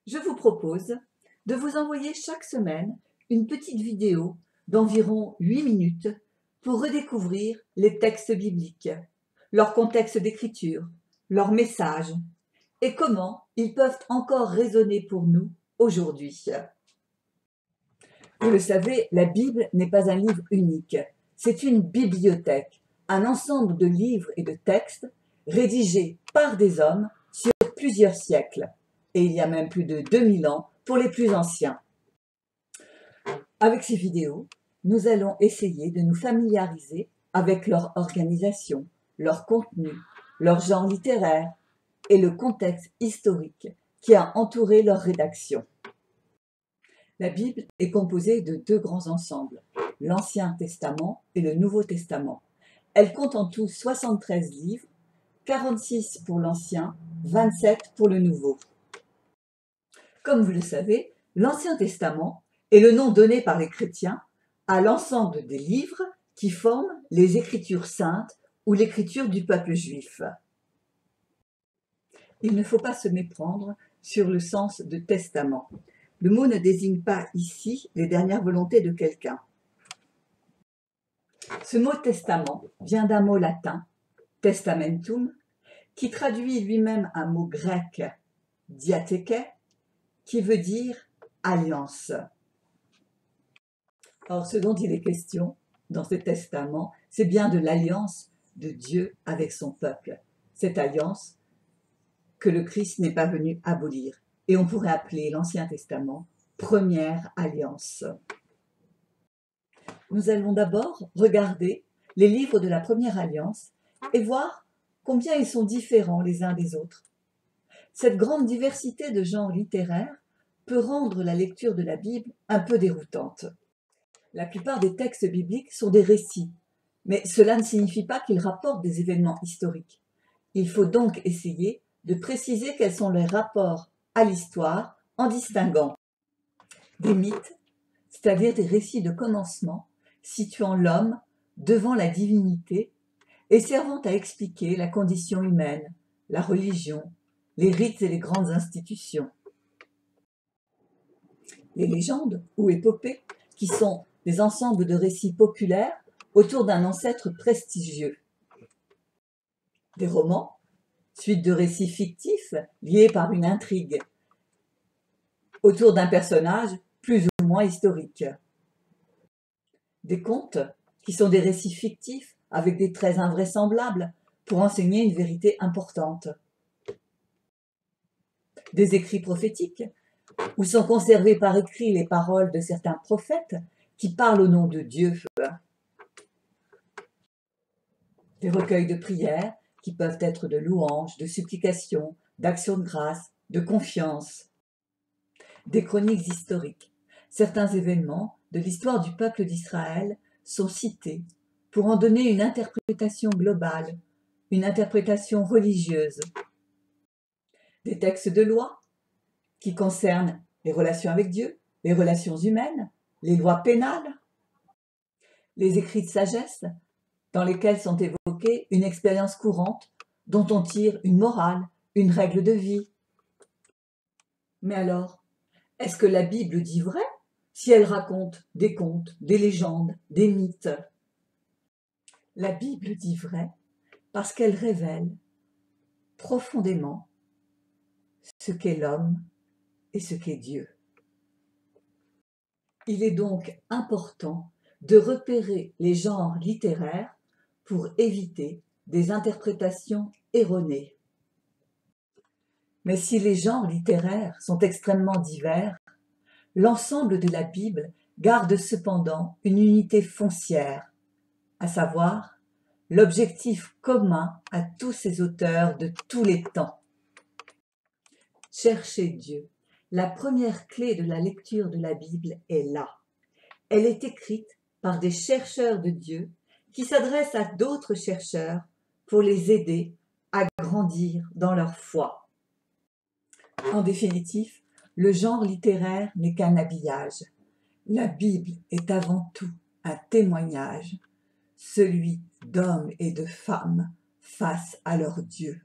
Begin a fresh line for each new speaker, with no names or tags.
Je vous propose de vous envoyer chaque semaine une petite vidéo d'environ 8 minutes pour redécouvrir les textes bibliques, leur contexte d'écriture, leurs messages et comment ils peuvent encore résonner pour nous aujourd'hui. Vous le savez, la Bible n'est pas un livre unique, c'est une bibliothèque, un ensemble de livres et de textes rédigés par des hommes sur plusieurs siècles, et il y a même plus de 2000 ans pour les plus anciens. Avec ces vidéos, nous allons essayer de nous familiariser avec leur organisation, leur contenu, leur genre littéraire et le contexte historique qui a entouré leur rédaction. La Bible est composée de deux grands ensembles, l'Ancien Testament et le Nouveau Testament. Elle compte en tout 73 livres, 46 pour l'Ancien, 27 pour le Nouveau. Comme vous le savez, l'Ancien Testament est le nom donné par les chrétiens à l'ensemble des livres qui forment les Écritures saintes ou l'écriture du peuple juif. Il ne faut pas se méprendre sur le sens de testament. Le mot ne désigne pas ici les dernières volontés de quelqu'un. Ce mot testament vient d'un mot latin, testamentum, qui traduit lui-même un mot grec, diatheke, qui veut dire alliance. Or, ce dont il est question dans ce testament, c'est bien de l'alliance de Dieu avec son peuple. Cette alliance que le Christ n'est pas venu abolir. Et on pourrait appeler l'Ancien Testament première alliance. Nous allons d'abord regarder les livres de la première alliance et voir combien ils sont différents les uns des autres. Cette grande diversité de genres littéraires peut rendre la lecture de la Bible un peu déroutante. La plupart des textes bibliques sont des récits, mais cela ne signifie pas qu'ils rapportent des événements historiques. Il faut donc essayer de préciser quels sont les rapports à l'histoire en distinguant des mythes, c'est-à-dire des récits de commencement situant l'homme devant la divinité et servant à expliquer la condition humaine, la religion, les rites et les grandes institutions. Les légendes ou épopées, qui sont des ensembles de récits populaires autour d'un ancêtre prestigieux. Des romans, suite de récits fictifs liés par une intrigue autour d'un personnage plus ou moins historique. Des contes, qui sont des récits fictifs avec des traits invraisemblables pour enseigner une vérité importante. Des écrits prophétiques, où sont conservées par écrit les paroles de certains prophètes qui parlent au nom de Dieu. Des recueils de prières qui peuvent être de louanges, de supplications, d'actions de grâce, de confiance. Des chroniques historiques. Certains événements de l'histoire du peuple d'Israël sont cités pour en donner une interprétation globale, une interprétation religieuse. Des textes de loi qui concernent les relations avec Dieu, les relations humaines, les lois pénales, les écrits de sagesse dans lesquels sont évoquées une expérience courante dont on tire une morale, une règle de vie. Mais alors, est-ce que la Bible dit vrai si elle raconte des contes, des légendes, des mythes? La Bible dit vrai parce qu'elle révèle profondément ce qu'est l'homme et ce qu'est Dieu. Il est donc important de repérer les genres littéraires pour éviter des interprétations erronées. Mais si les genres littéraires sont extrêmement divers, l'ensemble de la Bible garde cependant une unité foncière, à savoir l'objectif commun à tous ces auteurs de tous les temps. Chercher Dieu. La première clé de la lecture de la Bible est là. Elle est écrite par des chercheurs de Dieu qui s'adressent à d'autres chercheurs pour les aider à grandir dans leur foi. En définitive, le genre littéraire n'est qu'un habillage. La Bible est avant tout un témoignage, celui d'hommes et de femmes face à leur Dieu.